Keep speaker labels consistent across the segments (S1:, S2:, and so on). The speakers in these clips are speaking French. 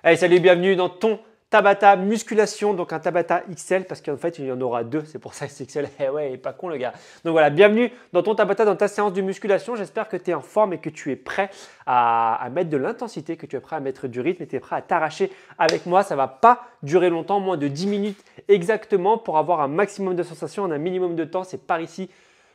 S1: Allez, salut, bienvenue dans ton Tabata musculation, donc un Tabata XL parce qu'en fait il y en aura deux, c'est pour ça que c'est XL. Eh ouais, il est pas con le gars. Donc voilà, bienvenue dans ton Tabata, dans ta séance de musculation. J'espère que tu es en forme et que tu es prêt à mettre de l'intensité, que tu es prêt à mettre du rythme et tu es prêt à t'arracher avec moi. Ça ne va pas durer longtemps, moins de 10 minutes exactement pour avoir un maximum de sensations en un minimum de temps. C'est par ici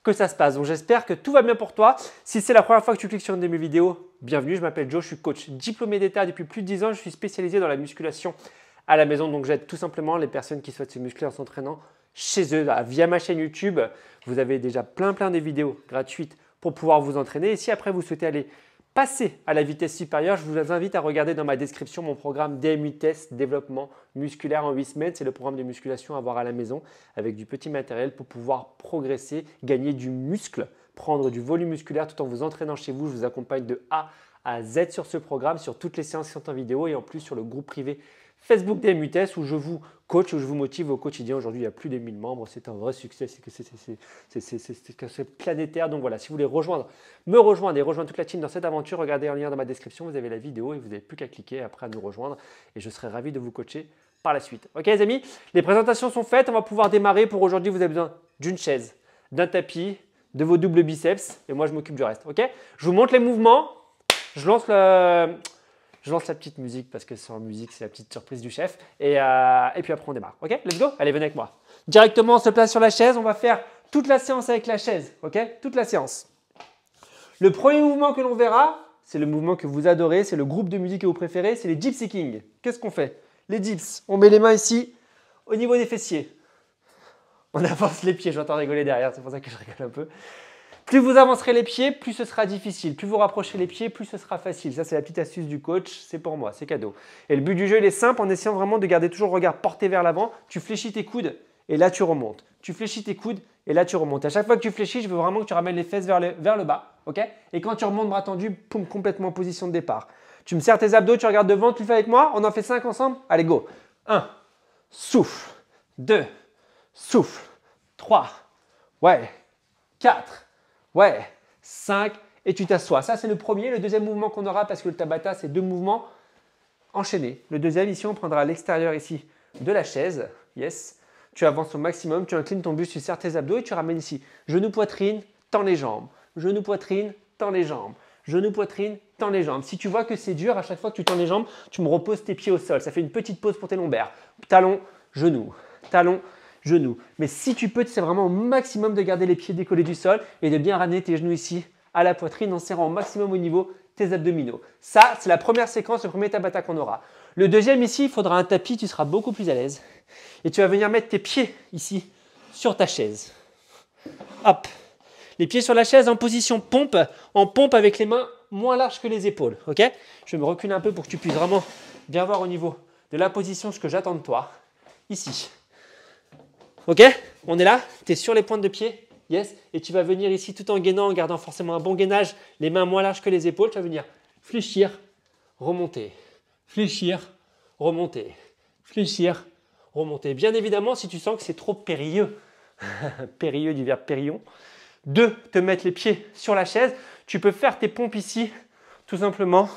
S1: que ça se passe. Donc j'espère que tout va bien pour toi. Si c'est la première fois que tu cliques sur une de mes vidéos, bienvenue, je m'appelle Joe, je suis coach diplômé d'État depuis plus de 10 ans. Je suis spécialisé dans la musculation à la maison. Donc j'aide tout simplement les personnes qui souhaitent se muscler en s'entraînant chez eux via ma chaîne YouTube. Vous avez déjà plein de vidéos gratuites pour pouvoir vous entraîner. Et si après vous souhaitez aller passer à la vitesse supérieure, je vous invite à regarder dans ma description mon programme DMU Test, développement musculaire en 8 semaines. C'est le programme de musculation à avoir à la maison avec du petit matériel pour pouvoir progresser, gagner du muscle, prendre du volume musculaire tout en vous entraînant chez vous. Je vous accompagne de A à Z sur ce programme, sur toutes les séances qui sont en vidéo et en plus sur le groupe privé Facebook DMU Test où je vous coach, où je vous motive au quotidien. Aujourd'hui, il y a plus de 1000 membres. C'est un vrai succès. C'est planétaire. Donc voilà, si vous voulez me rejoindre et rejoindre toute la team dans cette aventure, regardez un lien dans ma description. Vous avez la vidéo et vous n'avez plus qu'à cliquer après à nous rejoindre. Et je serai ravi de vous coacher par la suite. Ok les amis, les présentations sont faites. On va pouvoir démarrer. Pour aujourd'hui, vous avez besoin d'une chaise, d'un tapis, de vos doubles biceps. Et moi, je m'occupe du reste. Ok, je vous montre les mouvements. Je lance la petite musique parce que sans musique, c'est la petite surprise du chef. Et puis après, on démarre. Ok, let's go. Allez, venez avec moi. Directement, on se place sur la chaise. On va faire toute la séance avec la chaise. Ok, toute la séance. Le premier mouvement que l'on verra, c'est le mouvement que vous adorez. C'est le groupe de musique que vous préférez. C'est les Gypsy Kings. Qu'est-ce qu'on fait? Les dips. On met les mains ici, au niveau des fessiers. On avance les pieds. J'entends rigoler derrière. C'est pour ça que je rigole un peu. Plus vous avancerez les pieds, plus ce sera difficile. Plus vous rapprochez les pieds, plus ce sera facile. Ça, c'est la petite astuce du coach. C'est pour moi, c'est cadeau. Et le but du jeu, il est simple en essayant vraiment de garder toujours le regard porté vers l'avant. Tu fléchis tes coudes et là, tu remontes. Tu fléchis tes coudes et là, tu remontes. À chaque fois que tu fléchis, je veux vraiment que tu ramènes les fesses vers le bas. Okay, et quand tu remontes, bras tendu, poum, complètement en position de départ. Tu me serres tes abdos, tu regardes devant, tu le fais avec moi. On en fait 5 ensemble. Allez, go. 1, souffle. 2, souffle. 3, ouais. 4. Ouais, 5 et tu t'assois. Ça, c'est le premier. Le deuxième mouvement qu'on aura parce que le Tabata, c'est 2 mouvements enchaînés. Le deuxième, ici, on prendra à l'extérieur ici de la chaise. Yes. Tu avances au maximum, tu inclines ton buste, tu serres tes abdos et tu ramènes ici. Genou, poitrine, tends les jambes. Genou, poitrine, tends les jambes. Genou, poitrine, tends les jambes. Si tu vois que c'est dur, à chaque fois que tu tends les jambes, tu me reposes tes pieds au sol. Ça fait une petite pause pour tes lombaires. Talon, genou. Talon, genou. Mais si tu peux, c'est vraiment au maximum de garder les pieds décollés du sol et de bien ramener tes genoux ici à la poitrine en serrant au maximum au niveau tes abdominaux. Ça, c'est la première séquence, le premier Tabata qu'on aura. Le deuxième ici, il faudra un tapis, tu seras beaucoup plus à l'aise. Et tu vas venir mettre tes pieds ici sur ta chaise. Hop. Les pieds sur la chaise en position pompe, en pompe avec les mains moins larges que les épaules. Ok? Je vais me reculer un peu pour que tu puisses vraiment bien voir au niveau de la position ce que j'attends de toi. Ici. Ok, on est là, tu es sur les pointes de pied, yes, et tu vas venir ici tout en gainant, en gardant forcément un bon gainage, les mains moins larges que les épaules, tu vas venir fléchir, remonter, fléchir, remonter, fléchir, remonter. Bien évidemment, si tu sens que c'est trop périlleux, périlleux du verbe périllon, de te mettre les pieds sur la chaise, tu peux faire tes pompes ici, tout simplement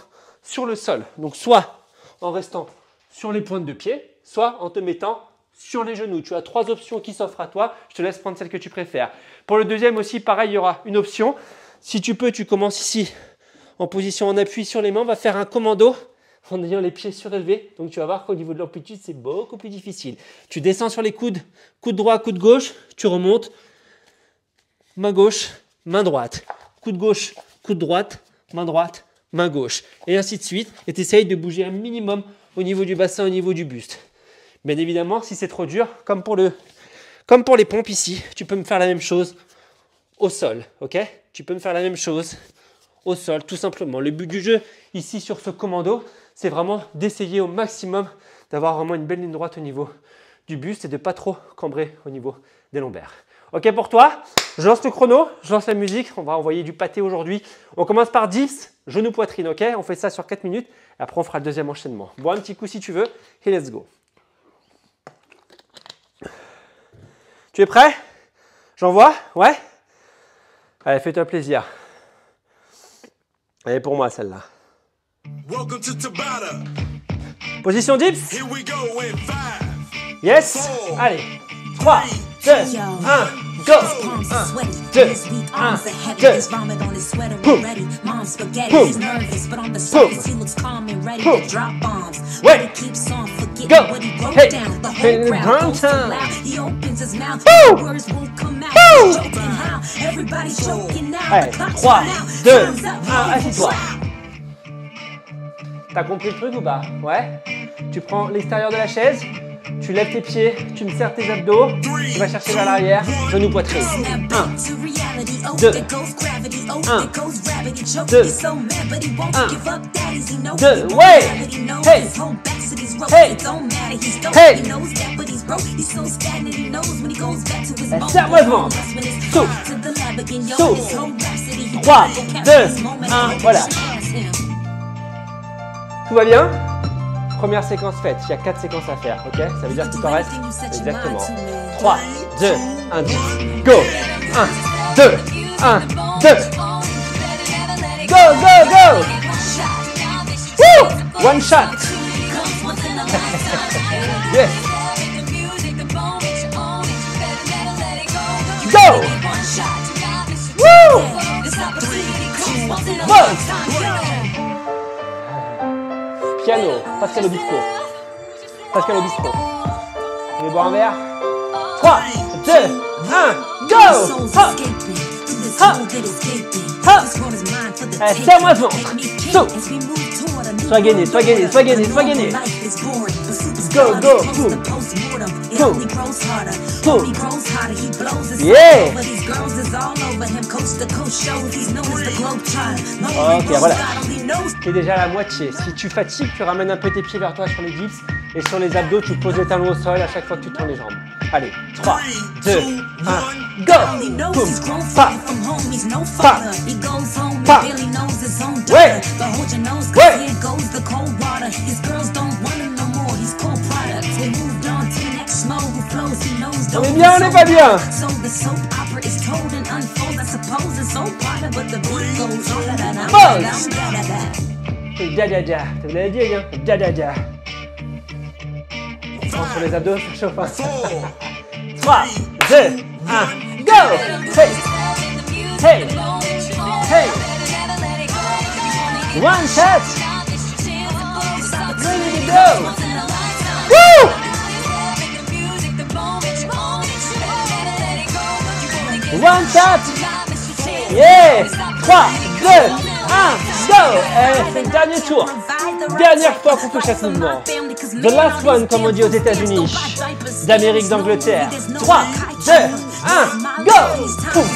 S1: sur le sol. Donc soit en restant sur les pointes de pied, soit en te mettant sur les genoux. Tu as 3 options qui s'offrent à toi. Je te laisse prendre celle que tu préfères. Pour le deuxième aussi, pareil, il y aura une option. Si tu peux, tu commences ici en position en appui sur les mains. On va faire un commando en ayant les pieds surélevés. Donc, tu vas voir qu'au niveau de l'amplitude, c'est beaucoup plus difficile. Tu descends sur les coudes, coude droit, coude gauche. Tu remontes. Main gauche, main droite. Coude gauche, coude droite, main droite, main gauche. Et ainsi de suite. Et tu essayes de bouger un minimum au niveau du bassin, au niveau du buste. Bien évidemment, si c'est trop dur, comme pour les pompes ici, tu peux me faire la même chose au sol. Ok? Tu peux me faire la même chose au sol, tout simplement. Le but du jeu ici sur ce commando, c'est vraiment d'essayer au maximum d'avoir vraiment une belle ligne droite au niveau du buste et de ne pas trop cambrer au niveau des lombaires. Ok pour toi? Je lance le chrono, je lance la musique. On va envoyer du pâté aujourd'hui. On commence par 10, genou, poitrine. Ok? On fait ça sur 4 minutes. Après, on fera le deuxième enchaînement. Bois un petit coup si tu veux et let's go. Tu es prêt? J'envoie? Ouais? Allez, fais-toi plaisir. Elle est pour moi, celle-là. Welcome to Tabata. Position dips. Yes. Allez. 3, 2, 1, go. 1, 2, 1, 2. Boom. Boom. Boom. Boom. Wait. Go. Hey. Hey, the ground time. Boom. Boom. Allez, 3, 2, 1, assis-toi. T'as compris le truc ou pas? Ouais. Tu prends l'extérieur de la chaise, tu lèves tes pieds, tu me serres tes abdos, tu vas chercher vers l'arrière, genou poitrine. 1, 2, 1, 2, 1, 2, ouais. Hey, hey, hey. Serre-moi le ventre. Souffle, souffle. 3, 2, 1, voilà. Tout va bien? Première séquence faite, il y a 4 séquences à faire, ok? Ça veut dire qu'il t'en reste exactement 3, 2, 1, 10, go! 1, 2, 1, 2. Go, go, go! Woo! One shot! Yes! Go! Woo! Buzz! Piano, Pascal Obispo. Pascal Obispo. Je vais boire un verre. 3, 2, 1, go! Hop! Hop! Hop! Allez, serre-moi ce ventre. Sois gainé, sois gainé, sois gainé, sois gainé. Go, go, boom. Boom. Boom. Yeah! Ok, voilà. C'est déjà à la moitié. Si tu fatigues, tu ramènes un peu tes pieds vers toi sur les dips et sur les abdos, tu poses le talon au sol à chaque fois que tu tournes les jambes. Allez, 3, 2, 1, go! Boum! Pa! Pa! Pa! Ouais! Ouais! On est bien, on n'est pas bien? Buzz! Da da da. Vous l'avez dit, hein? Da da da. On prend sur les abdos, ça chauffe. 3, 2, 1, go! Hey! Hey! Hey! One shot! Ready to go! Woo! One shot! Yeah! 3, 2, 1, go! C'est le dernier tour. Dernière fois qu'on touche à ce mouvement. The last one, comme on dit aux États-Unis. D'Amérique, d'Angleterre. 3, 2, 1, go! Boum!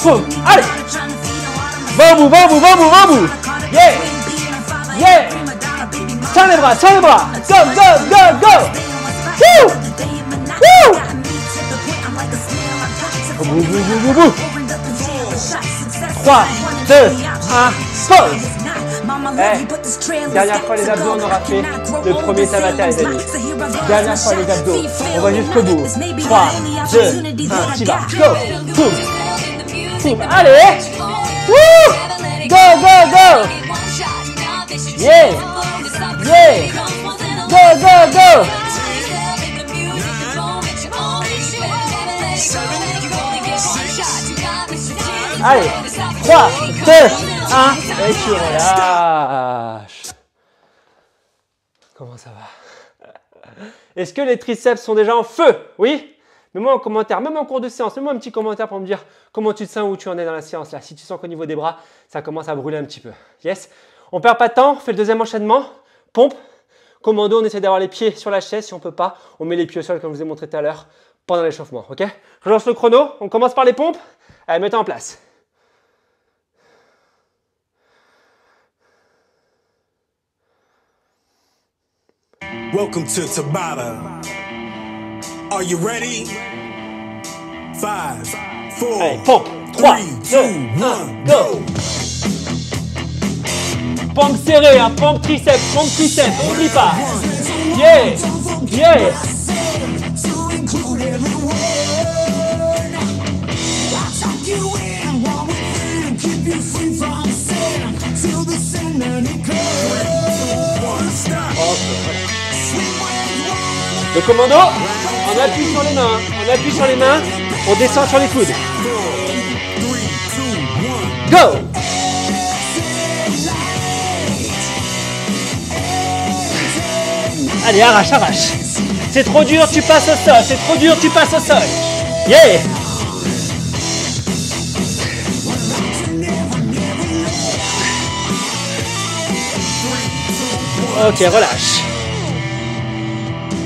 S1: Boum! Allez! Bambou, bambou, bambou, bambou! Yeah! Yeah! Tiens les bras, tiens les bras! Go, go, go, go! Woo! Woo! Bou, bou, bou, bou, bou. 3, 2, 1, pause! Hey, dernière fois les abdos, on aura fait le premier Tabata, les amis. Dernière fois les abdos, on va jusqu'au bout. 3, 2, 1, t'y vas. Go! Boum! Boum! Allez! Woo! Go, go, go! Yeah! Yeah! Go, go, go! Allez, 3, 2, 1, et tu relâches. Comment ça va? Est-ce que les triceps sont déjà en feu? Oui? Mets-moi en commentaire, même en cours de séance, mets-moi un petit commentaire pour me dire comment tu te sens, où tu en es dans la séance là. Si tu sens qu'au niveau des bras, ça commence à brûler un petit peu. Yes? On perd pas de temps, on fait le deuxième enchaînement. Pompe, commando, on essaie d'avoir les pieds sur la chaise. Si on peut pas, on met les pieds au sol comme je vous ai montré tout à l'heure pendant l'échauffement. Ok? Je lance le chrono, on commence par les pompes. Allez, mettez en place.
S2: Welcome to Tabata. Are you ready? 5, 4,
S1: allez, pompe. 3, 2, 1, go! Pompe serrée, hein, pompe triceps, n'oublie pas. Yeah! Yeah! voilà. Le commando, on appuie sur les mains, on appuie sur les mains, on descend sur les coudes. Go! Allez, arrache, arrache. C'est trop dur, tu passes au sol. C'est trop dur, tu passes au sol. Yeah! Ok, relâche.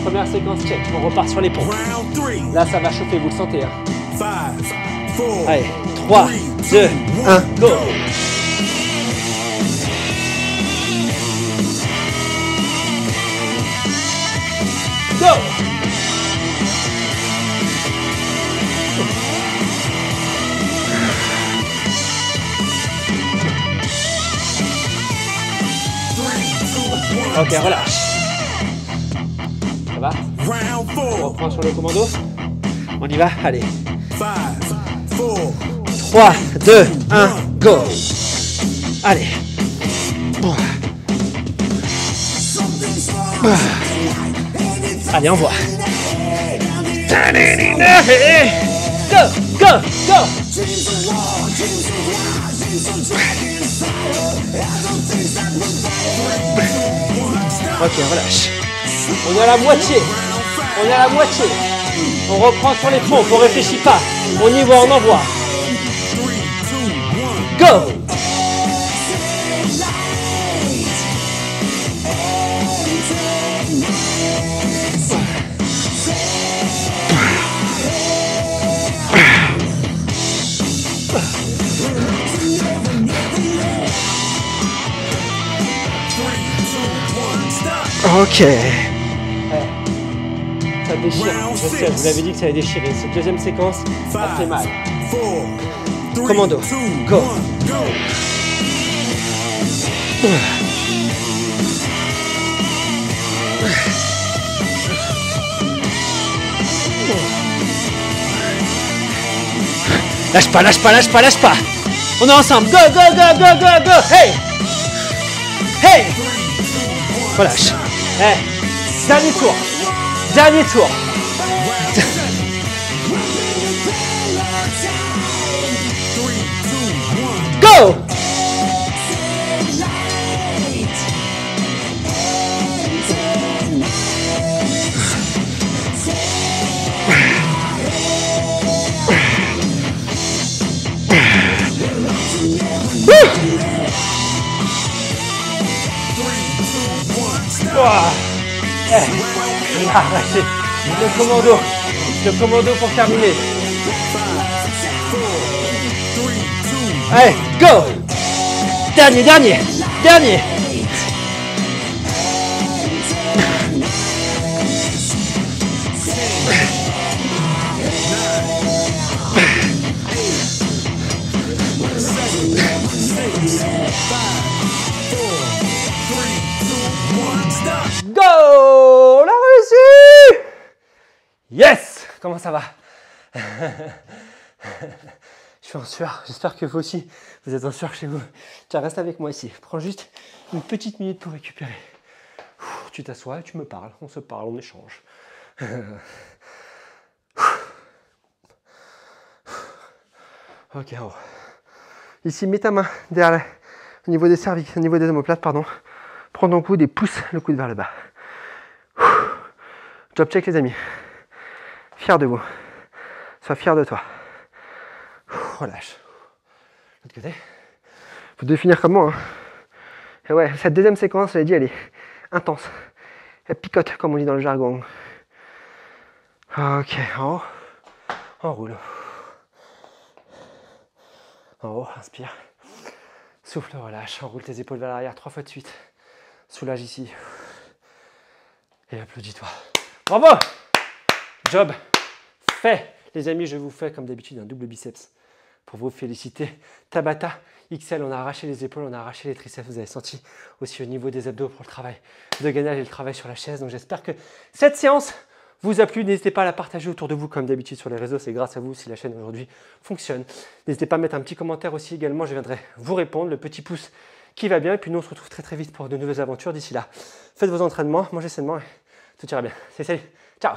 S1: Première séquence check, on repart sur les pompes. Là, ça va chauffer, vous le sentez. Hein. Allez, 3, 2, 1, go! Go! Ok, relâche. Ça va? On reprend sur le commando. On y va? Allez. 3, 2, 1, go! Allez. Allez, on voit. Go, go, go! Ok, relâche. On est à la moitié. On est à la moitié. On reprend sur les pompes, on réfléchit pas. On y va, on envoie. Go! Ok. Ça déchire. Je sais, vous avez dit que ça allait déchirer. Cette deuxième séquence, ça fait mal. Commando. Go. Lâche pas, lâche pas, lâche pas, lâche pas. On est ensemble. Go, go, go, go, go, go. Hey. Hey. Relâche. Hey. Dernier tour. Dernier tour. Go. Arrêtez. Le commando pour terminer. Allez, go. Dernier, dernier, dernier. Go! On l'a réussi! Yes! Comment ça va? Je suis en sueur. J'espère que vous aussi, vous êtes en sueur chez vous. Tiens, reste avec moi ici. Prends juste une petite minute pour récupérer. Tu t'assois et tu me parles. On se parle, on échange. Ok, oh. Ici, mets ta main derrière, au niveau des cervix, au niveau des omoplates, pardon. Prends ton coude et pousse le coude vers le bas. Job check les amis. Fier de vous. Sois fier de toi. Relâche. L'autre côté. Faut définir comme moi. Hein. Et ouais, cette deuxième séquence, je l'ai dit, elle est intense. Elle picote, comme on dit dans le jargon. Ok, en haut. On roule. En haut, inspire. Souffle, relâche. Enroule tes épaules vers l'arrière 3 fois de suite. Soulage ici. Et applaudis-toi. Bravo! Job fait. Les amis, je vous fais comme d'habitude un double biceps pour vous féliciter. Tabata XL, on a arraché les épaules, on a arraché les triceps. Vous avez senti aussi au niveau des abdos pour le travail de gainage et le travail sur la chaise. Donc j'espère que cette séance vous a plu. N'hésitez pas à la partager autour de vous comme d'habitude sur les réseaux. C'est grâce à vous si la chaîne aujourd'hui fonctionne. N'hésitez pas à mettre un petit commentaire aussi également. Je viendrai vous répondre. Le petit pouce qui va bien. Et puis nous, on se retrouve très très vite pour de nouvelles aventures. D'ici là, faites vos entraînements, mangez sainement et tout ira bien. Salut, ciao.